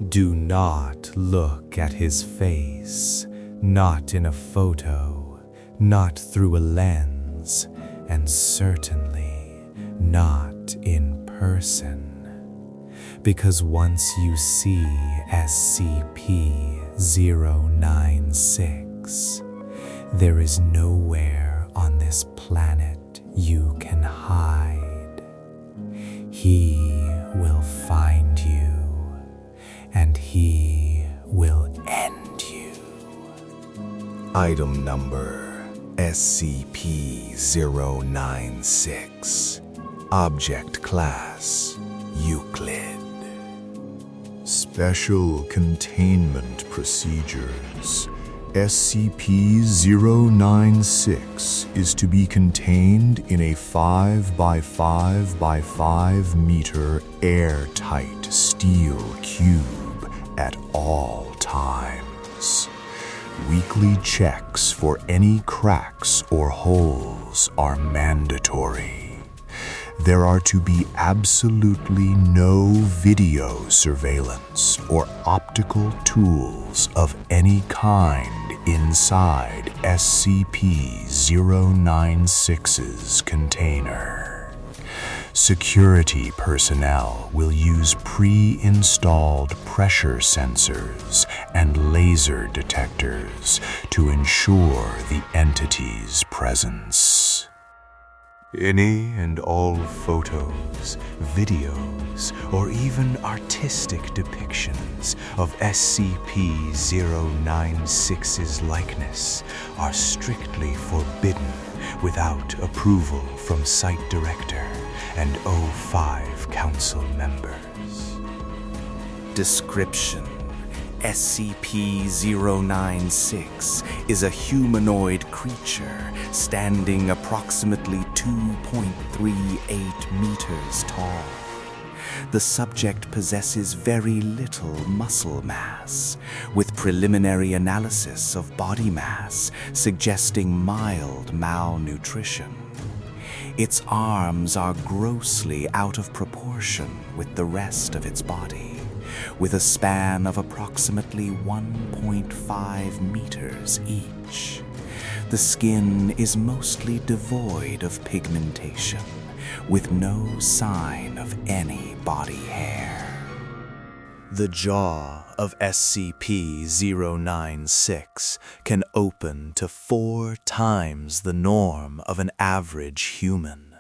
Do not look at his face, not in a photo, not through a lens, and certainly not in person. Because once you see SCP-096, there is nowhere on this planet you can hide. He will find you, and he will end you. Item number SCP-096. Object Class Euclid. Special Containment Procedures. SCP-096 is to be contained in a 5 by 5 by 5 meter airtight steel cube at all times. Weekly checks for any cracks or holes are mandatory. There are to be absolutely no video surveillance or optical tools of any kind inside SCP-096's container. Security personnel will use pre-installed pressure sensors and laser detectors to ensure the entity's presence. Any and all photos, videos, or even artistic depictions of SCP-096's likeness are strictly forbidden without approval from Site Director and O5 Council members. Description: SCP-096 is a humanoid creature standing approximately 2.38 meters tall. The subject possesses very little muscle mass, with preliminary analysis of body mass suggesting mild malnutrition. Its arms are grossly out of proportion with the rest of its body, with a span of approximately 1.5 meters each. The skin is mostly devoid of pigmentation, with no sign of any body hair. The jaw of SCP-096 can open to 4 times the norm of an average human.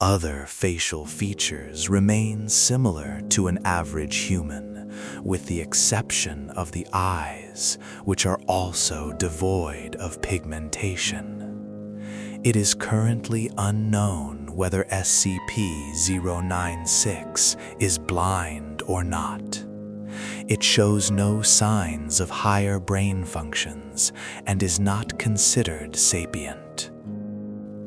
Other facial features remain similar to an average human, with the exception of the eyes, which are also devoid of pigmentation. It is currently unknown whether SCP-096 is blind or not. It shows no signs of higher brain functions and is not considered sapient.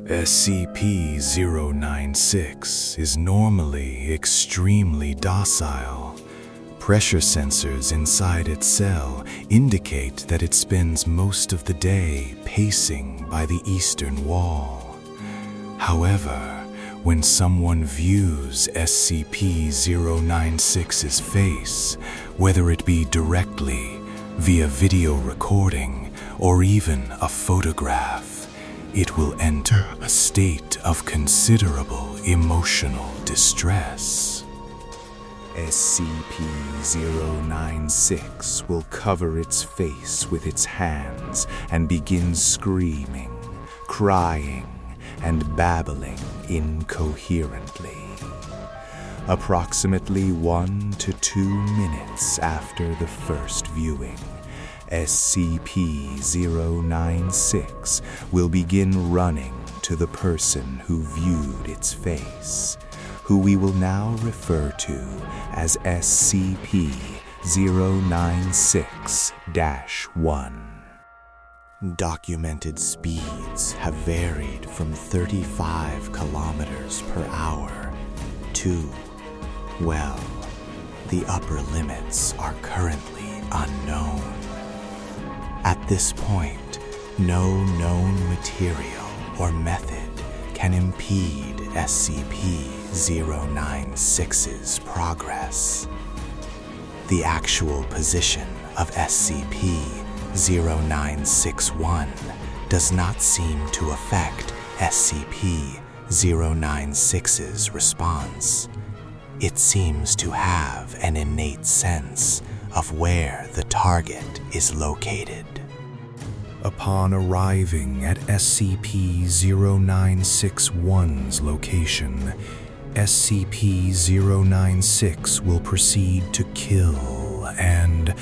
SCP-096 is normally extremely docile. Pressure sensors inside its cell indicate that it spends most of the day pacing by the eastern wall. However, when someone views SCP-096's face, whether it be directly, via video recording, or even a photograph, it will enter a state of considerable emotional distress. SCP-096 will cover its face with its hands and begin screaming, crying, and babbling incoherently. Approximately 1 to 2 minutes after the first viewing, SCP-096 will begin running to the person who viewed its face, who we will now refer to as SCP-096-1. Documented speeds have varied from 35 kilometers per hour to, well, the upper limits are currently unknown. At this point, no known material or method can impede SCP-096's progress. The actual position of SCP-0961 does not seem to affect SCP-096's response. It seems to have an innate sense of where the target is located. Upon arriving at SCP-0961's location, SCP-096 will proceed to kill and,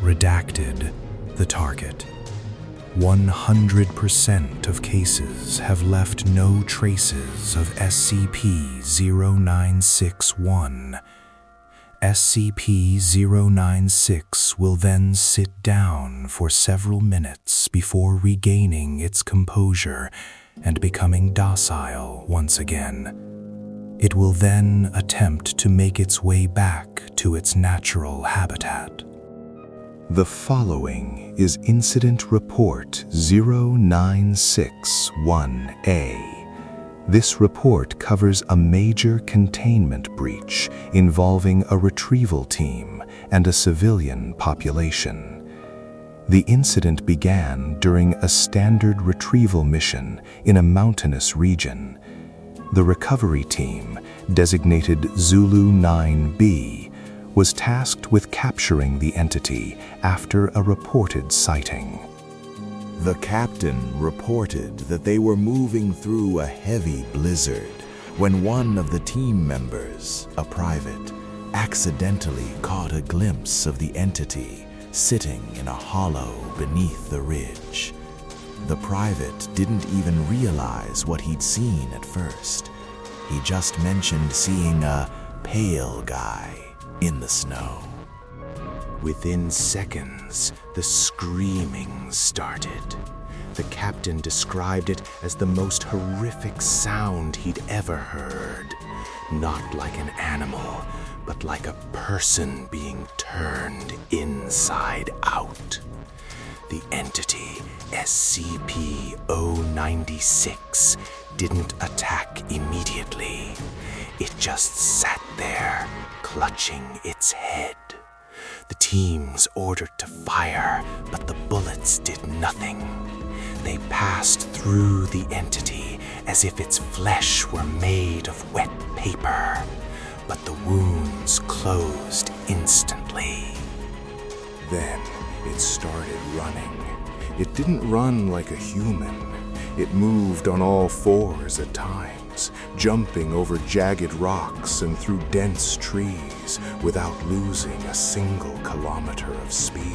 redacted, the target. 100% of cases have left no traces of SCP-0961. SCP-096 will then sit down for several minutes before regaining its composure and becoming docile once again. It will then attempt to make its way back to its natural habitat. The following is Incident Report 0961-A. This report covers a major containment breach involving a retrieval team and a civilian population. The incident began during a standard retrieval mission in a mountainous region. The recovery team, designated Zulu 9B, was tasked with capturing the entity after a reported sighting. The captain reported that they were moving through a heavy blizzard when one of the team members, a private, accidentally caught a glimpse of the entity sitting in a hollow beneath the ridge. The private didn't even realize what he'd seen at first. He just mentioned seeing a pale guy in the snow. Within seconds, the screaming started. The captain described it as the most horrific sound he'd ever heard. Not like an animal, but like a person being turned inside out. The entity, SCP-096, didn't attack immediately. It just sat there, clutching its head. The teams ordered to fire, but the bullets did nothing. They passed through the entity as if its flesh were made of wet paper, but the wounds closed instantly. Then it started running. It didn't run like a human. It moved on all fours at times, jumping over jagged rocks and through dense trees without losing a single kilometer of speed.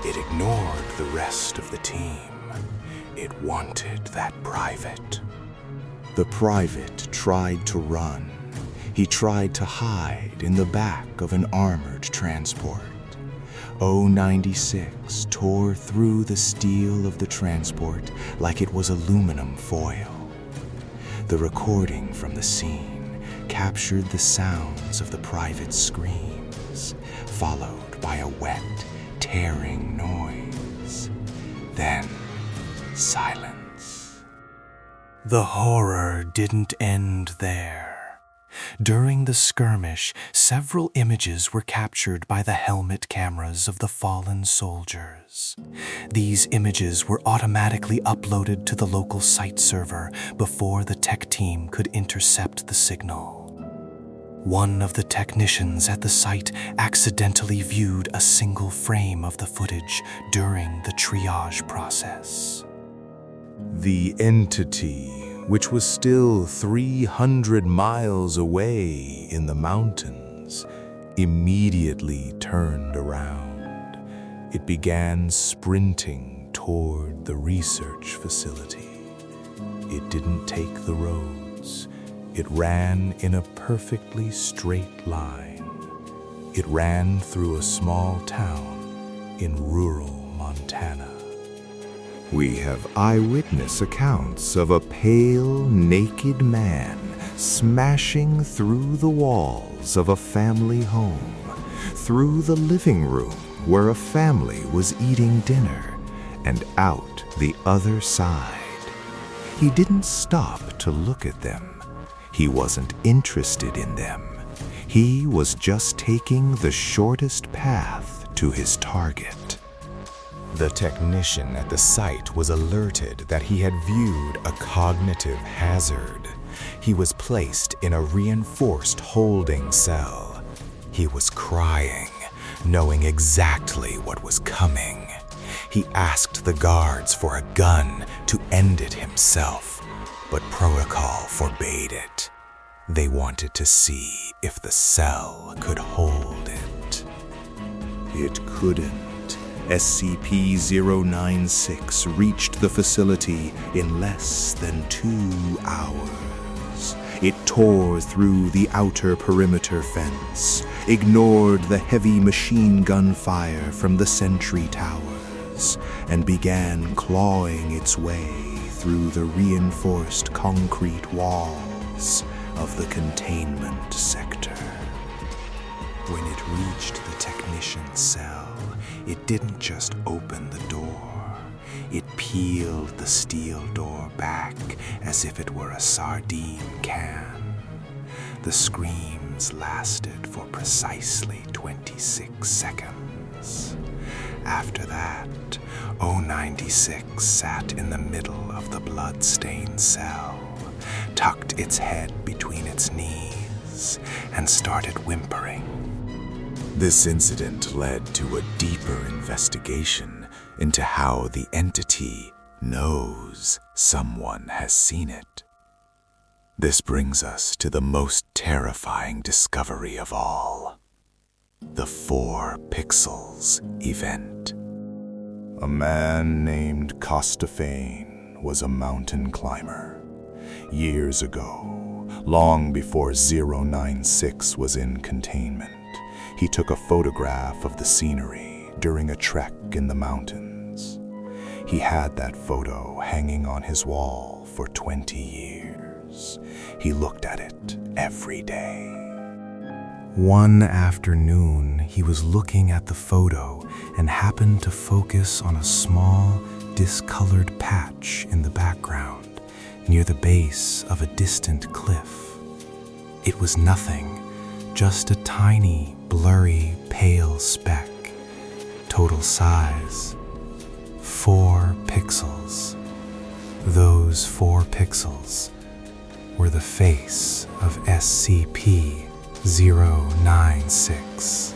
It ignored the rest of the team. It wanted that private. The private tried to run. He tried to hide in the back of an armored transport. 096 tore through the steel of the transport like it was aluminum foil. The recording from the scene captured the sounds of the private's screams, followed by a wet, tearing noise. Then, silence. The horror didn't end there. During the skirmish, several images were captured by the helmet cameras of the fallen soldiers. These images were automatically uploaded to the local site server before the tech team could intercept the signal. One of the technicians at the site accidentally viewed a single frame of the footage during the triage process. The entity, which was still 300 miles away in the mountains, immediately turned around. It began sprinting toward the research facility. It didn't take the roads. It ran in a perfectly straight line. It ran through a small town in rural Montana. We have eyewitness accounts of a pale, naked man smashing through the walls of a family home, through the living room where a family was eating dinner, and out the other side. He didn't stop to look at them. He wasn't interested in them. He was just taking the shortest path to his target. The technician at the site was alerted that he had viewed a cognitive hazard. He was placed in a reinforced holding cell. He was crying, knowing exactly what was coming. He asked the guards for a gun to end it himself, but protocol forbade it. They wanted to see if the cell could hold it. It couldn't. SCP-096 reached the facility in less than 2 hours. It tore through the outer perimeter fence, ignored the heavy machine gun fire from the sentry towers, and began clawing its way through the reinforced concrete walls of the containment sector. When it reached the technician's cell, it didn't just open the door. It peeled the steel door back as if it were a sardine can. The screams lasted for precisely 26 seconds. After that, 096 sat in the middle of the blood-stained cell, tucked its head between its knees, and started whimpering. This incident led to a deeper investigation into how the entity knows someone has seen it. This brings us to the most terrifying discovery of all: the 4 Pixels event. A man named Costafane was a mountain climber. Years ago, long before 096 was in containment, he took a photograph of the scenery during a trek in the mountains. He had that photo hanging on his wall for 20 years. He looked at it every day. One afternoon, he was looking at the photo and happened to focus on a small, discolored patch in the background near the base of a distant cliff. It was nothing, just a tiny, blurry, pale speck. Total size, 4 pixels. Those 4 pixels were the face of SCP-096.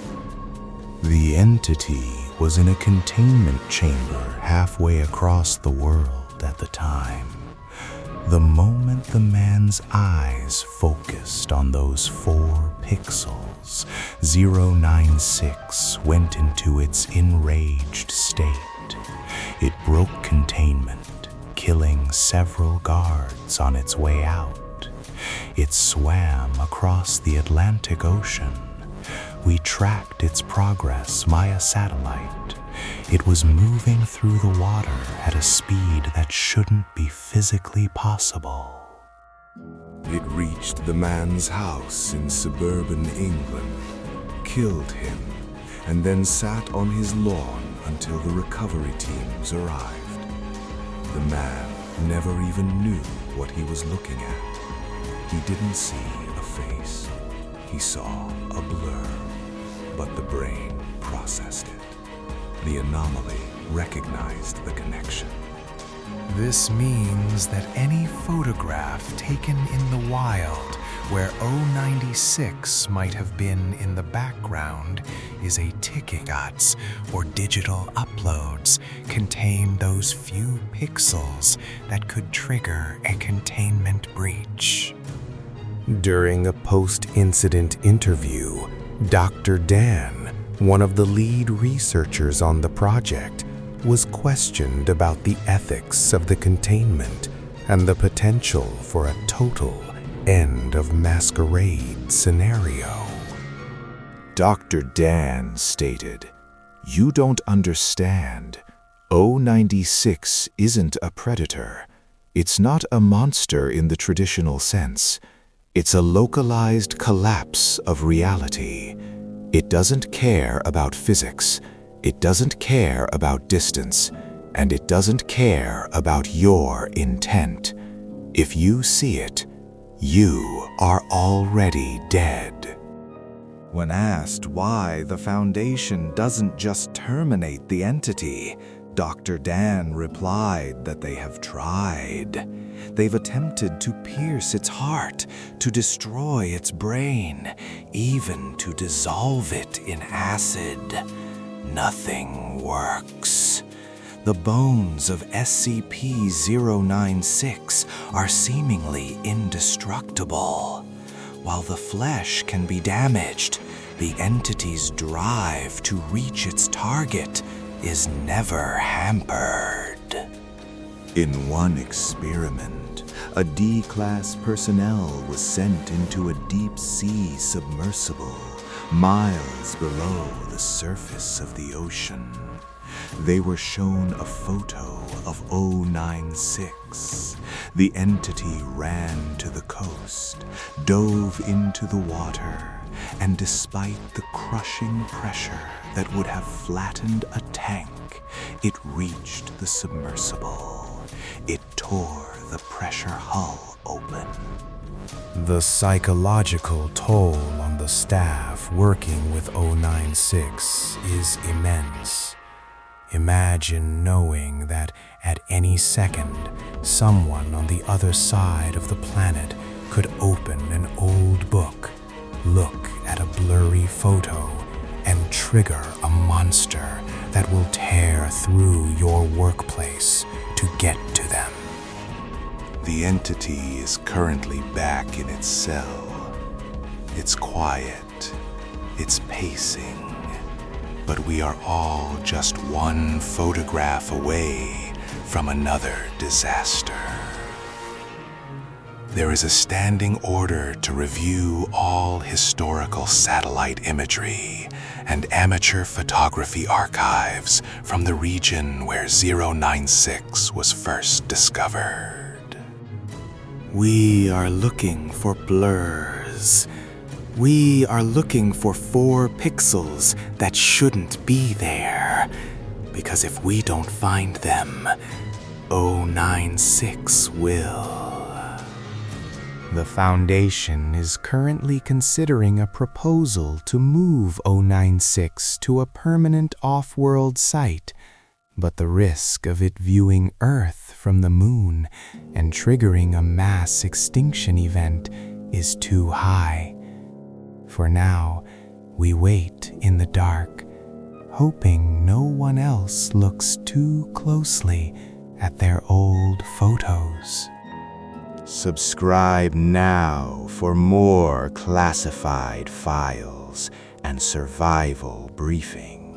The entity was in a containment chamber halfway across the world at the time. The moment the man's eyes focused on those 4 pixels, 096 went into its enraged state. It broke containment, killing several guards on its way out. It swam across the Atlantic Ocean. We tracked its progress via satellite. It was moving through the water at a speed that shouldn't be physically possible. It reached the man's house in suburban England, killed him, and then sat on his lawn until the recovery teams arrived. The man never even knew what he was looking at. He didn't see a face. He saw a blur, but the brain processed it. The anomaly recognized the connection. This means that any photograph taken in the wild where 096 might have been in the background is a ticking. Dots or digital uploads contain those few pixels that could trigger a containment breach. During a post-incident interview, Dr. Dan, one of the lead researchers on the project, was questioned about the ethics of the containment and the potential for a total end of masquerade scenario. Dr. Dan stated, "You don't understand. 096 isn't a predator. It's not a monster in the traditional sense. It's a localized collapse of reality. It doesn't care about physics. It doesn't care about distance. And it doesn't care about your intent. If you see it, you are already dead." When asked why the Foundation doesn't just terminate the entity, Dr. Dan replied that they have tried. They've attempted to pierce its heart, to destroy its brain, even to dissolve it in acid. Nothing works. The bones of SCP-096 are seemingly indestructible. While the flesh can be damaged, the entity's drive to reach its target is never hampered. In one experiment, a D-class personnel was sent into a deep-sea submersible, miles below the surface of the ocean. They were shown a photo of 096. The entity ran to the coast, dove into the water, and despite the crushing pressure that would have flattened a tank, it reached the submersible. It tore the pressure hull open. The psychological toll on the staff working with 096 is immense. Imagine knowing that at any second, someone on the other side of the planet could open an old book, look at a blurry photo, and trigger a monster that will tear through your workplace to get to them. The entity is currently back in its cell. It's quiet. It's pacing. But we are all just one photograph away from another disaster. There is a standing order to review all historical satellite imagery and amateur photography archives from the region where 096 was first discovered. We are looking for blurs. We are looking for 4 pixels that shouldn't be there. Because if we don't find them, 096 will. The Foundation is currently considering a proposal to move 096 to a permanent off-world site, but the risk of it viewing Earth from the moon and triggering a mass extinction event is too high. For now, we wait in the dark, hoping no one else looks too closely at their old photos. Subscribe now for more classified files and survival briefings.